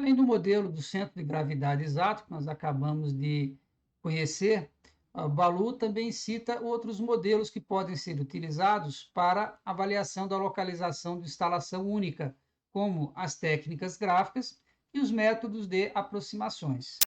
Além do modelo do centro de gravidade exato, que nós acabamos de conhecer, o Baloo também cita outros modelos que podem ser utilizados para avaliação da localização de instalação única, como as técnicas gráficas e os métodos de aproximações.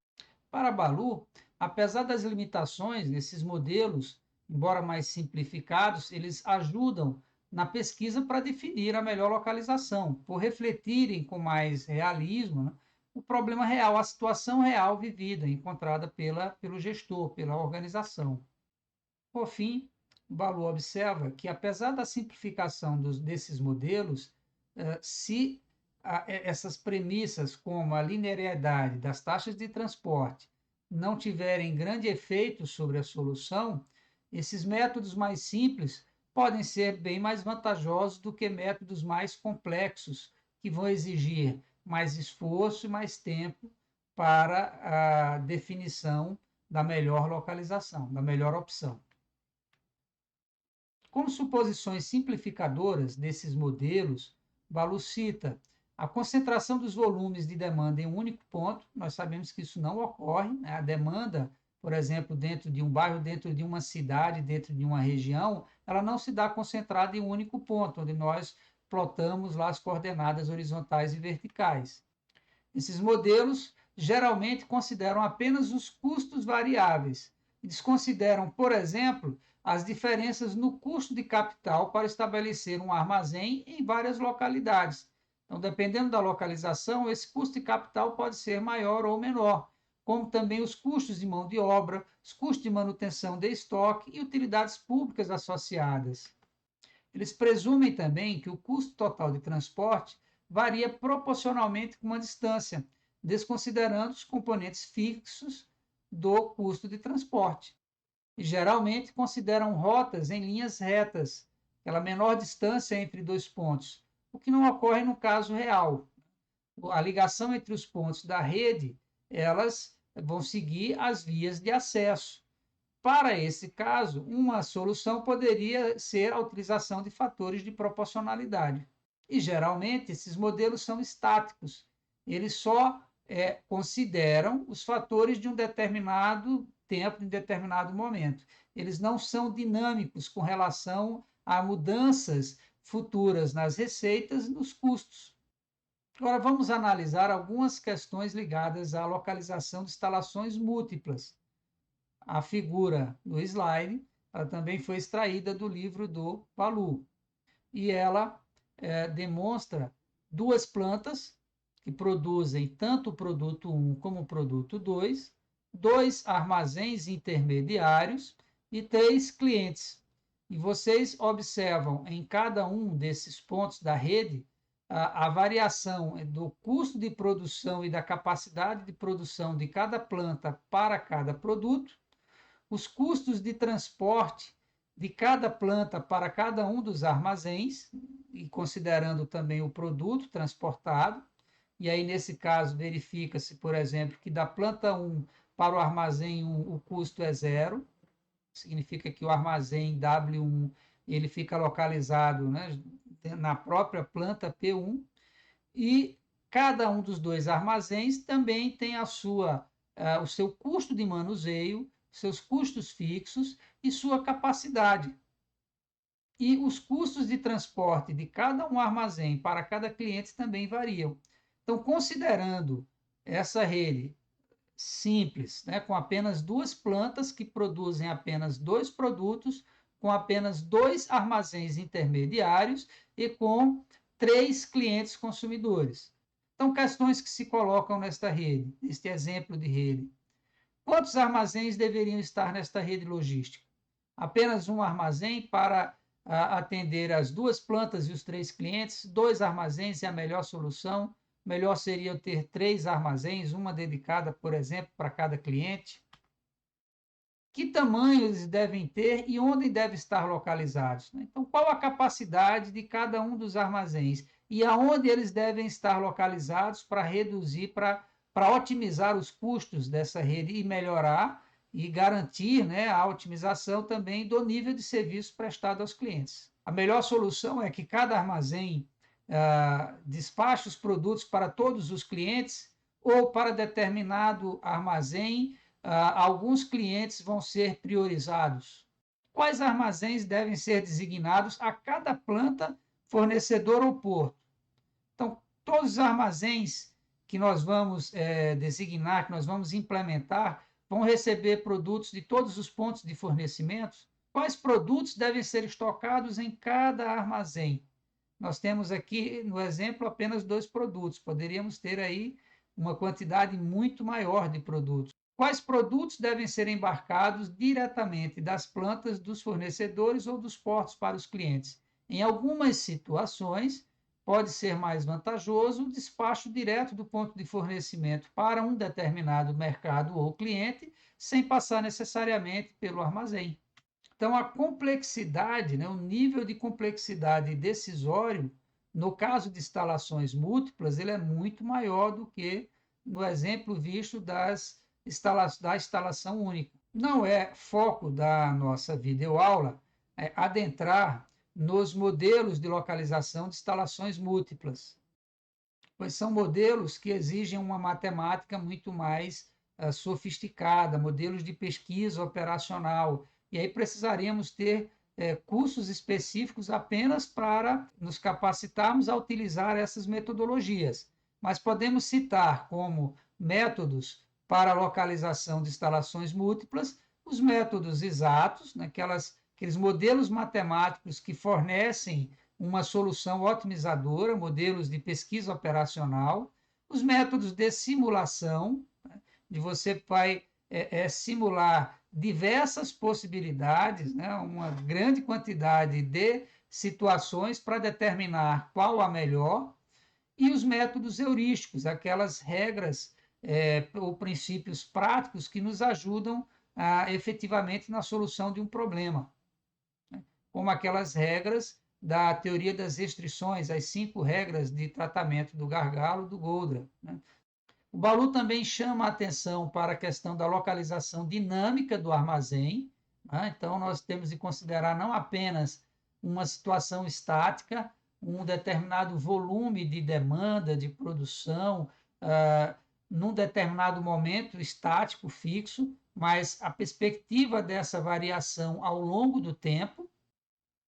Para Baloo, apesar das limitações desses modelos, embora mais simplificados, eles ajudam na pesquisa para definir a melhor localização, por refletirem com mais realismo, né, o problema real, a situação real vivida, encontrada pelo gestor, pela organização. Por fim, Baloo observa que, apesar da simplificação desses modelos, se essas premissas, como a linearidade das taxas de transporte, não tiverem grande efeito sobre a solução, esses métodos mais simples podem ser bem mais vantajosos do que métodos mais complexos, que vão exigir mais esforço e mais tempo para a definição da melhor localização, da melhor opção. Como suposições simplificadoras desses modelos, Baloo cita a concentração dos volumes de demanda em um único ponto. Nós sabemos que isso não ocorre, né? A demanda, por exemplo, dentro de um bairro, dentro de uma cidade, dentro de uma região, ela não se dá concentrada em um único ponto, onde nós plotamos lá as coordenadas horizontais e verticais. Esses modelos geralmente consideram apenas os custos variáveis e desconsideram, por exemplo, as diferenças no custo de capital para estabelecer um armazém em várias localidades. Então, dependendo da localização, esse custo de capital pode ser maior ou menor, como também os custos de mão de obra, os custos de manutenção de estoque e utilidades públicas associadas. Eles presumem também que o custo total de transporte varia proporcionalmente com uma distância, desconsiderando os componentes fixos do custo de transporte. E geralmente consideram rotas em linhas retas, aquela menor distância entre dois pontos, o que não ocorre no caso real. A ligação entre os pontos da rede, elas vão seguir as vias de acesso. Para esse caso, uma solução poderia ser a utilização de fatores de proporcionalidade. E, geralmente, esses modelos são estáticos. Eles só consideram os fatores de um determinado tempo, de um determinado momento. Eles não são dinâmicos com relação a mudanças futuras nas receitas e nos custos. Agora, vamos analisar algumas questões ligadas à localização de instalações múltiplas. A figura no slide, ela também foi extraída do livro do Baloo. E ela demonstra duas plantas que produzem tanto o produto 1 como o produto 2, dois armazéns intermediários e 3 clientes. E vocês observam em cada um desses pontos da rede a variação do custo de produção e da capacidade de produção de cada planta para cada produto, os custos de transporte de cada planta para cada um dos armazéns, e considerando também o produto transportado. E aí, nesse caso, verifica-se, por exemplo, que da planta 1 para o armazém 1 o custo é zero, significa que o armazém W1 ele fica localizado, né, na própria planta P1, e cada um dos dois armazéns também tem o seu custo de manuseio, seus custos fixos e sua capacidade. E os custos de transporte de cada um armazém para cada cliente também variam. Então, considerando essa rede simples, né, com apenas duas plantas que produzem apenas dois produtos, com apenas dois armazéns intermediários e com 3 clientes consumidores. Então, questões que se colocam nesta rede, neste exemplo de rede. Quantos armazéns deveriam estar nesta rede logística? Apenas um armazém para atender as duas plantas e os 3 clientes? 2 armazéns é a melhor solução? Melhor seria ter 3 armazéns, uma dedicada, por exemplo, para cada cliente? Que tamanho eles devem ter e onde devem estar localizados? Então, qual a capacidade de cada um dos armazéns e aonde eles devem estar localizados para reduzir, para otimizar os custos dessa rede e melhorar e garantir, né, a otimização também do nível de serviço prestado aos clientes. A melhor solução é que cada armazém despache os produtos para todos os clientes, ou para determinado armazém, alguns clientes vão ser priorizados? Quais armazéns devem ser designados a cada planta, fornecedor ou porto? Então, todos os armazéns que nós vamos designar, que nós vamos implementar, vão receber produtos de todos os pontos de fornecimento. Quais produtos devem ser estocados em cada armazém? Nós temos aqui, no exemplo, apenas 2 produtos. Poderíamos ter aí uma quantidade muito maior de produtos. Quais produtos devem ser embarcados diretamente das plantas dos fornecedores ou dos portos para os clientes? Em algumas situações, pode ser mais vantajoso o despacho direto do ponto de fornecimento para um determinado mercado ou cliente, sem passar necessariamente pelo armazém. Então, a complexidade, né, o nível de complexidade decisório, no caso de instalações múltiplas, ele é muito maior do que no exemplo visto da instalação única. Não é foco da nossa videoaula adentrar nos modelos de localização de instalações múltiplas, pois são modelos que exigem uma matemática muito mais sofisticada, modelos de pesquisa operacional, e aí precisaríamos ter cursos específicos apenas para nos capacitarmos a utilizar essas metodologias. Mas podemos citar como métodos para a localização de instalações múltiplas os métodos exatos, né, aqueles modelos matemáticos que fornecem uma solução otimizadora, modelos de pesquisa operacional, os métodos de simulação, né, de você vai simular diversas possibilidades, né, uma grande quantidade de situações para determinar qual a melhor, e os métodos heurísticos, aquelas regras ou princípios práticos que nos ajudam efetivamente na solução de um problema, né, como aquelas regras da teoria das restrições, as 5 regras de tratamento do gargalo do Goldratt, né? O Ballu também chama a atenção para a questão da localização dinâmica do armazém, né? Então, nós temos de considerar não apenas uma situação estática, um determinado volume de demanda, de produção, num determinado momento estático, fixo, mas a perspectiva dessa variação ao longo do tempo.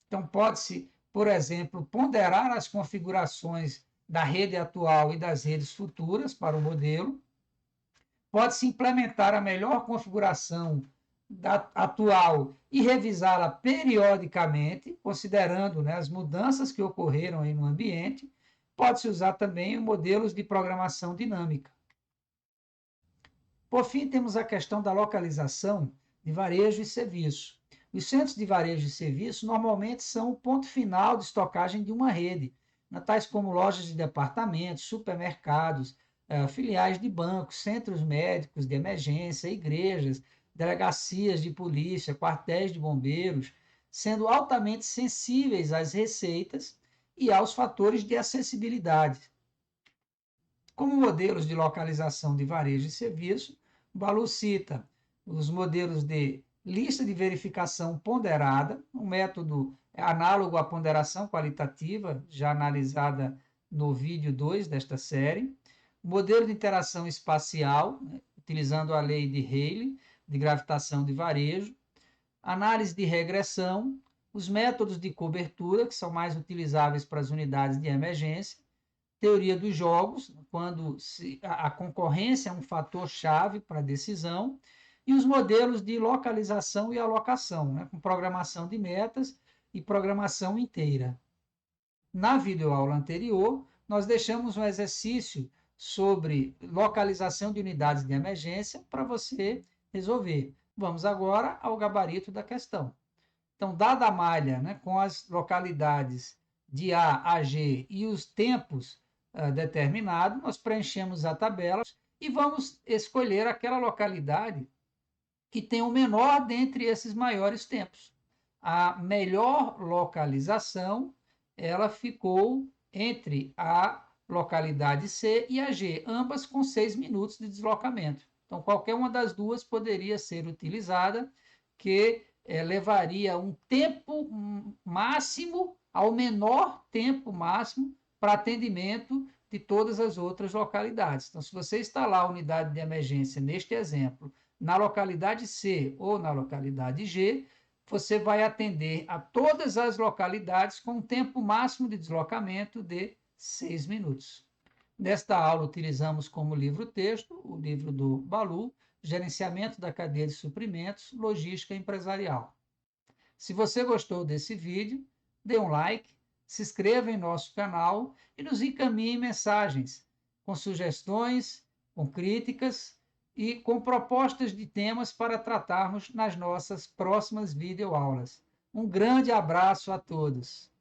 Então, pode-se, por exemplo, ponderar as configurações da rede atual e das redes futuras para o modelo. Pode-se implementar a melhor configuração atual e revisá-la periodicamente, considerando, né, as mudanças que ocorreram aí no ambiente. Pode-se usar também modelos de programação dinâmica. Por fim, temos a questão da localização de varejo e serviço. Os centros de varejo e serviço normalmente são o ponto final de estocagem de uma rede, tais como lojas de departamentos, supermercados, filiais de bancos, centros médicos de emergência, igrejas, delegacias de polícia, quartéis de bombeiros, sendo altamente sensíveis às receitas e aos fatores de acessibilidade. Como modelos de localização de varejo e serviço, Ballu cita os modelos de lista de verificação ponderada, um método análogo à ponderação qualitativa, já analisada no vídeo 2 desta série, modelo de interação espacial, né, utilizando a lei de Rayleigh, de gravitação de varejo, análise de regressão, os métodos de cobertura, que são mais utilizáveis para as unidades de emergência, teoria dos jogos, quando a concorrência é um fator-chave para a decisão, e os modelos de localização e alocação, né, com programação de metas e programação inteira. Na videoaula anterior, nós deixamos um exercício sobre localização de unidades de emergência para você resolver. Vamos agora ao gabarito da questão. Então, dada a malha, né, com as localidades de A a G e os tempos determinados, nós preenchemos a tabela e vamos escolher aquela localidade que tem o menor dentre esses maiores tempos. A melhor localização, ela ficou entre a localidade C e a G, ambas com 6 minutos de deslocamento. Então, qualquer uma das duas poderia ser utilizada, que levaria um tempo máximo ao menor tempo máximo para atendimento de todas as outras localidades. Então, se você instalar a unidade de emergência, neste exemplo, na localidade C ou na localidade G, você vai atender a todas as localidades com um tempo máximo de deslocamento de 6 minutos. Nesta aula, utilizamos como livro-texto o livro do Balu, Gerenciamento da Cadeia de Suprimentos, Logística Empresarial. Se você gostou desse vídeo, dê um like, se inscreva em nosso canal e nos encaminhe mensagens com sugestões, com críticas e com propostas de temas para tratarmos nas nossas próximas videoaulas. Um grande abraço a todos!